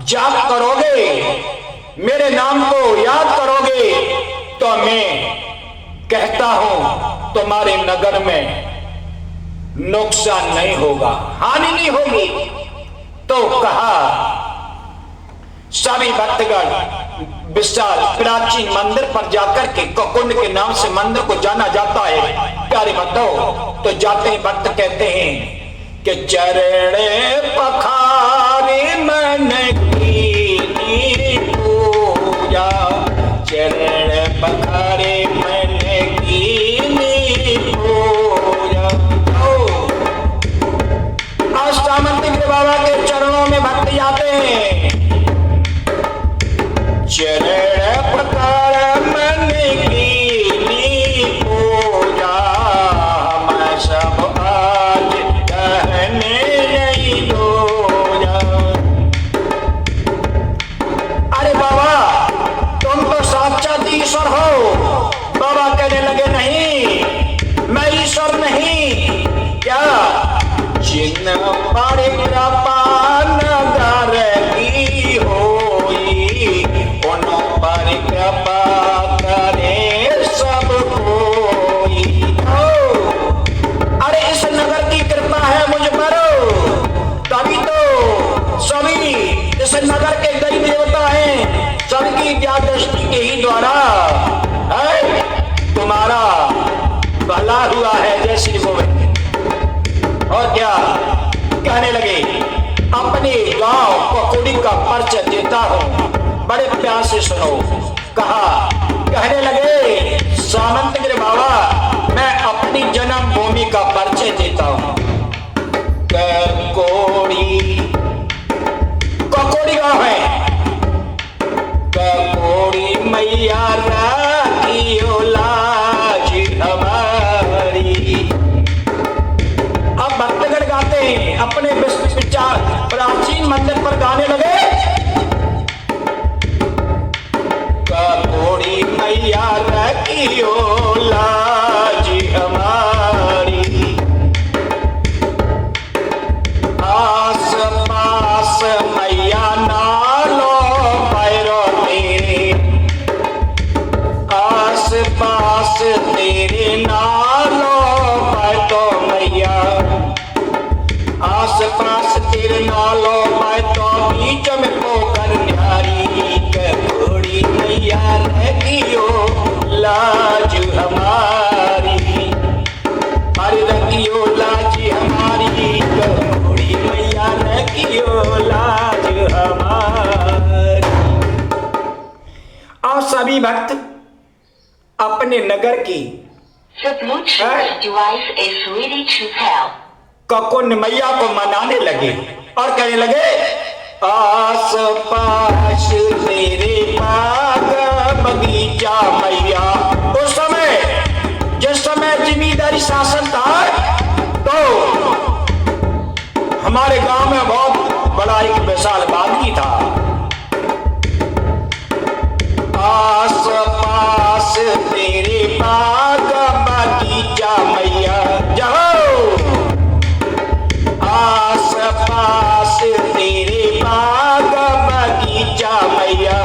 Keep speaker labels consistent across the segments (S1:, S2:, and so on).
S1: जाप करोगे, मेरे नाम को याद करोगे, तो मैं कहता हूं तुम्हारे नगर में नुकसान नहीं होगा, हानि नहीं होगी। तो कहा सभी भक्तगण विशाल प्राचीन मंदिर पर जाकर के कुंड के नाम से मंदिर को जाना जाता है। प्यारे भक्तों, तो जाते ही भक्त कहते हैं कि चरण पखारे मन की पूजा, चरण पखारे मन की पूजा। आज सामंतगिरी बाबा के चरणों में भक्त जाते हैं। चरण पखारे मन की पूजा, मैं सब आज कहने नहीं दूंगा। अरे बाबा, तुम तो साक्षात ईश्वर हो। बाबा कहने लगे नहीं, मैं ईश्वर नहीं। क्या जिन पर कृपा नगर की होई, उन पर कृपा करे सब कोई। अरे इस नगर की कृपा है मुझ पर, तभी तो सभी इस नगर के गरीब देवता हैं, सबकी ज्ञान दृष्टि के ही द्वारा है तुम्हारा भला हुआ है। जय श्री गोविंद। और क्या कहने लगे, अपने गांव पकौड़ी का परिचय देता हूं, बड़े प्यार से सुनो। कहा, कहने लगे सामंतगिरी बाबा, मैं अपनी जन्मभूमि का परिचय देता हूं। ककोड़ी गांव है। ककोड़ी मैया राखियो लाज हमारी। अब भक्तगण गाते हैं, अपने विचार प्राचीन मंदिर पर गाने लगे। ककोड़ी मैया रखियो लाज हमारी, आस पास मैया नालो पैरो तेरे, आस पास तेरे नालो पैतो मैया, आस पास तेरे नालो पैतो बीच में पोकर न्यारी। ककोड़ी मैया रखियो लाज हमारी, अरे रखियो लाज हमारी, ककोड़ी मैया रखियो लाज हमारी। और सभी भक्त अपने नगर की ककुंड मैया को मनाने लगे और कहने लगे, आस पास तेरे बाग बगीचा मैया। उस समय जिस समय जमींदारी शासन था, तो हमारे गांव में बहुत बड़ा एक विशाल बागी था। आस पास तेरे बाग बगीचा मैया, जाओ आस पास तेरे बाग बगीचा मैया,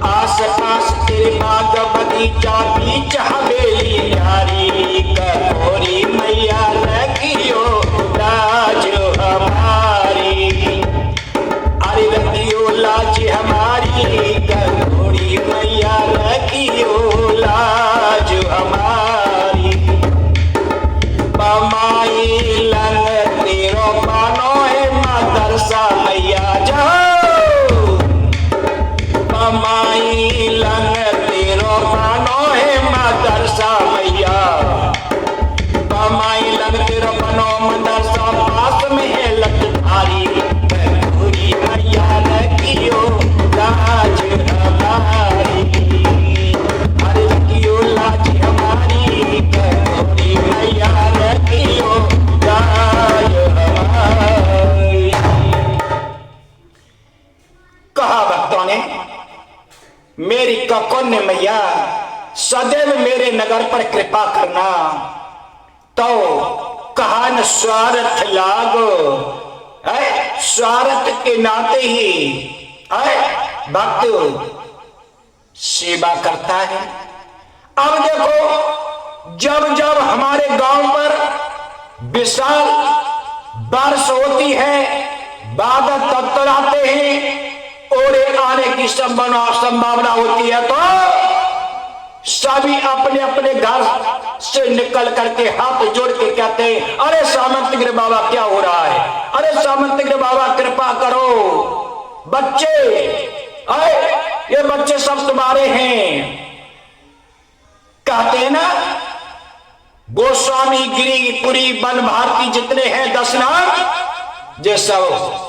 S1: आस पास तेरे बाग बगीचा बीच हवेली न्यारी। ककोड़ी मैया रखियो लाज हमारी, अरे रखियो लाज हमारी, ककोड़ी मैया रखियो लाज हमारी। पमाई लंग तेरो बानो है मदरसा मैया, जाओ पमाई लंग तेरो बानो है मदरसा मैया, पमाई लंग तेरो बानो मदरसा पास में है लखधारी। ककोड़ी मैया रखियो लाज हमारी, अरे रखियो लाज हमारी, ककोड़ी मैया रखियो लाज हमारी। कहा भक्तों ने, मेरी ककुंड मैया सदैव मेरे नगर पर कृपा करना। तो कहा न स्वार्थ लागो स्वार्थ के नाते ही भक्त सेवा करता है। अब देखो, जब जब हमारे गांव पर विशाल बारिश होती है, बादल तड़तड़ाते हैं, ओले आने की संभावना होती है, तो सभी अपने अपने घर से निकल करके हाथ जोड़ के कहते हैं, अरे सामंतगिरी बाबा क्या हो रहा है, अरे सामंतगिरी बाबा कृपा करो, बच्चे, ये बच्चे सब तुम्हारे हैं। कहते हैं ना, गोस्वामी गिरिपुरी वन भारती जितने हैं 10 नाम, ये सब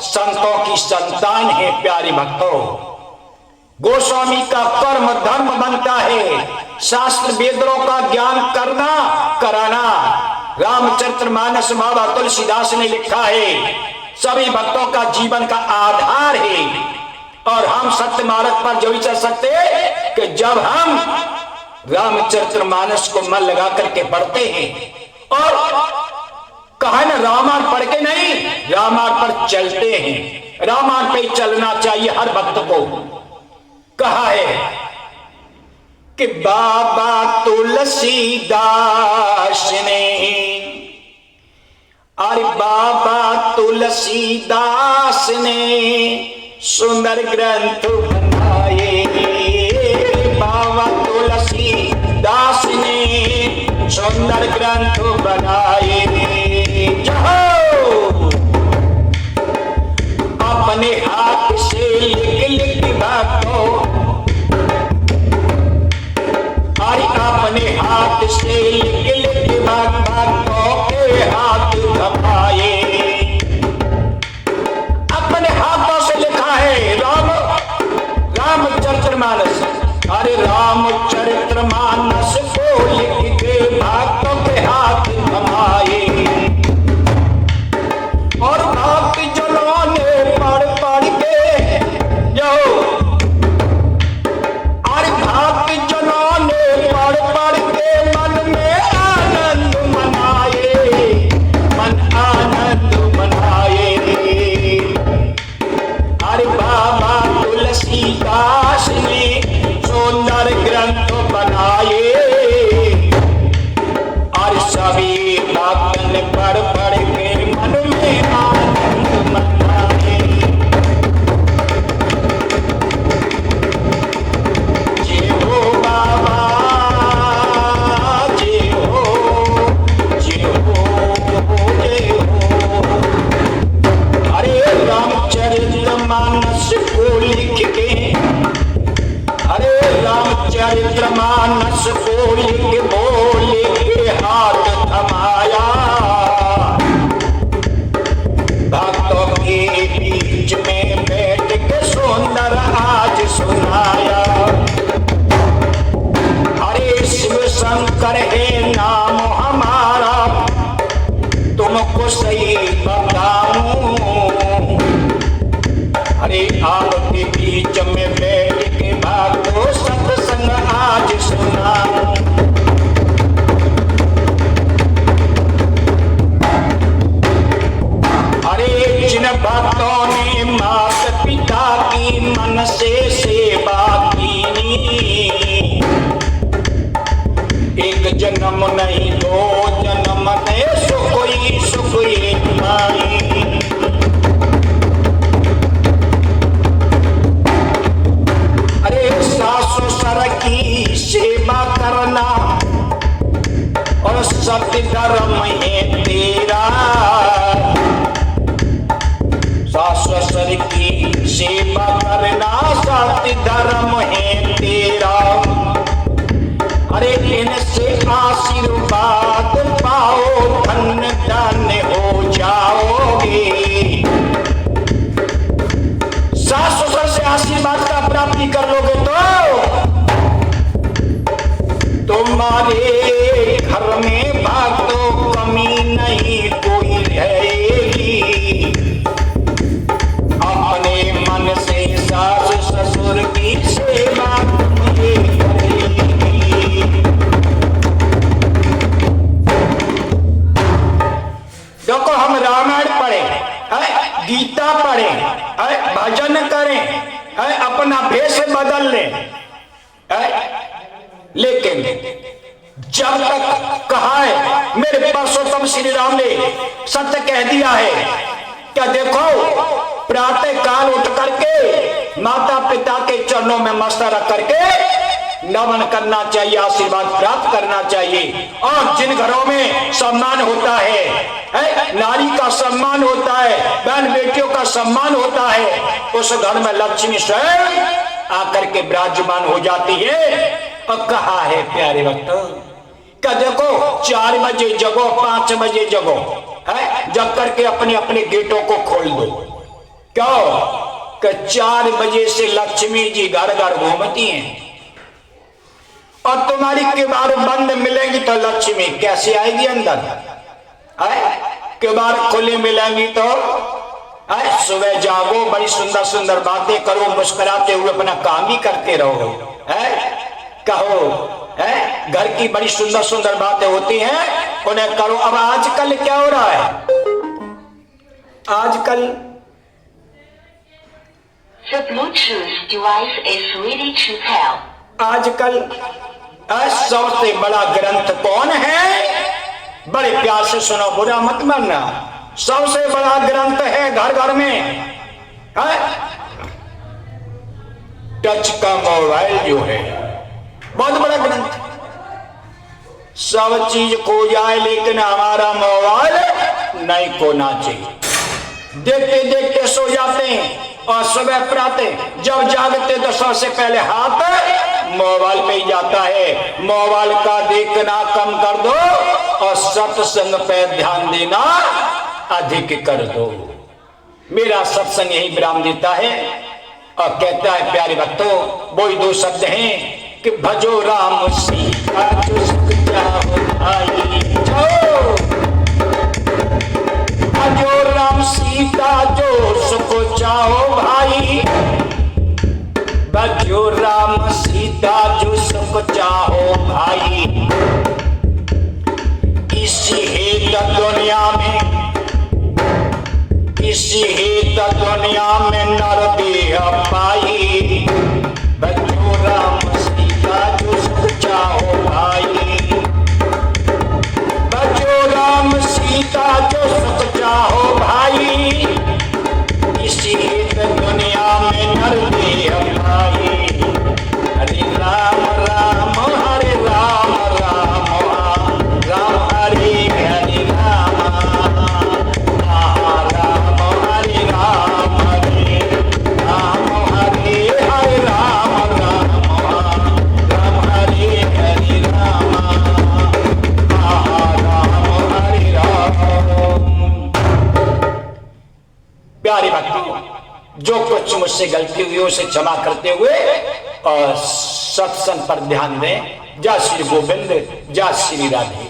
S1: संतों की संतान है। प्यारी भक्तों, गोस्वामी का कर्म धर्म बनता है शास्त्र वेदों का ज्ञान करना कराना। रामचरितमानस बाबा तुलसीदास ने लिखा है, सभी भक्तों का जीवन का आधार है। और हम सत्य मार्ग पर जो चल सकते हैं कि जब हम रामचरितमानस को मन लगा करके पढ़ते हैं और कहा ना, रामायण पढ़ के नहीं, रामायण पर चलते हैं। रामायण पे चलना चाहिए हर भक्त को। कहा है कि बाबा तुलसीदास ने, अरे बाबा तुलसीदास ने सुंदर ग्रंथ बनाए। बाबा तुलसीदास ने सुंदर ग्रंथ बनाए। अपने हाथ से लिख लिख भक्तों, अरे अपने हाथ से लिख लिख भक्तों के हाथ दबाए। अपने हाथों से लिखा है रामचरितमानस। अरे रामचरितमानस को लिख के भक्तों के हाथ दबाए। और भक्त जनों ने पढ़ पढ़ के जो, अरे भक्त जनों ने पढ़ पढ़ के मन में आनंद मनाए, मन आनंद मनाए। अरे बाबा तुलसीदास ने सुंदर ग्रंथ बनाए। और सभी भक्त ने पढ़ पढ़ के मन में आनंद मनाए। जय हो बाबा, जय हो, जय हो, जय हो। अरे रामचरितमानस को लिख के, अरे रामचरितमानस को लिख बोले के हाथ थमाया। भक्तों के बीच में बैठ के सुंदर आज सुनाया। अरे शिव शंकर है नाम हमारा, तुमको सही बताऊं। अरे आपके बीच में बैठ के भक्तों सत्संग आज सुनाऊं। अरे जिन भक्तों ने माता पिता की मन से सेवा की, एक जन्म नहीं दो जन्म ने सुख ही पाई। अरे सास ससुर की सेवा करना और सत्य धर्म है तेरा। सास ससुर की सेवा करना सत्य धर्म है तेरा। अरे इनसे आशीर्वाद पाओ, धन्य धन्य हो जाओगे। सास ससुर से आशीर्वाद का प्राप्ति कर लोगे तो तुम्हारे घर में भक्तों कमी नहीं कोई रहेगी। अपने मन से सास ससुर की सेवा देखो, हम रामायण पढ़े, भजन करें, अपना भेष बदल लें, लेकिन जब तक कहा है मेरे परसोत्तम श्री राम ने सत्य कह दिया है क्या, देखो प्रातः काल उठ करके माता पिता के चरणों में मस्तक रख करके नमन करना चाहिए, आशीर्वाद प्राप्त करना चाहिए। और जिन घरों में सम्मान होता है, नारी का सम्मान होता है, बहन बेटियों का सम्मान होता है, उस घर में लक्ष्मी स्वयं आकर के विराजमान हो जाती है। और कहा है प्यारे भक्तों क्या, देखो 4 बजे जगो, 5 बजे जगो, जग करके अपने अपने गेटों को खोल दो। क्यों कि 4 बजे से लक्ष्मी जी घर घर घूमती हैं, और तुम्हारी किवाड़ बंद मिलेंगी तो लक्ष्मी कैसे आएगी अंदर? किवाड़ खुले मिलेंगी तो सुबह जागो, बड़ी सुंदर सुंदर बातें करो, मुस्कुराते हुए अपना काम भी करते रहो, कहो घर की बड़ी सुंदर सुंदर बातें होती हैं, उन्हें करो। अब आजकल क्या हो रहा है, आजकल
S2: The Bluetooth device is ready to pair.
S1: आजकल सबसे बड़ा ग्रंथ कौन है? बड़े प्यार से सुनो, बुरा मत मानना। सबसे बड़ा ग्रंथ है घर घर में टच का मोबाइल जो है, बहुत बड़ा ग्रंथ। सब चीज खो जाए लेकिन हमारा मोबाइल नहीं खोना चाहिए। देखते देखते सो जाते हैं और सुबह प्रातः जब जागते तो सबसे पहले हाथ मोबाइल पे ही जाता है। मोबाइल का देखना कम कर दो और सत्संग पे ध्यान देना अधिक कर दो। मेरा सत्संग यही विराम देता है और कहता है प्यारे भक्तों, वो ही 2 शब्द हैं कि भजो राम सीता जो सुख चाहो भाई, भजो राम सीता जो सुख चाहो भाई, भजो राम सीता जो सुख चाहो भाई। इसी हेतु दुनिया में, इसी हेतु दुनिया में नर देह पाई, भजो राम सीता जो सुख चाहो भाई, भजो राम सीता जो सुख चाहो भाई। इसी हेतु दुनिया में नर देह पाई, हरे राम राम हरे राम राम राम हरे हरे राम, राम हरे राम हरे राम हरे हरे राम राम राम हरे हरे राम, राम हरे राम। प्यारे भक्तों, जो कुछ मुझसे गलती हुई उसे क्षमा करते हुए और सत्संग पर ध्यान दें। जय श्री गोविंद, जय श्री राधे।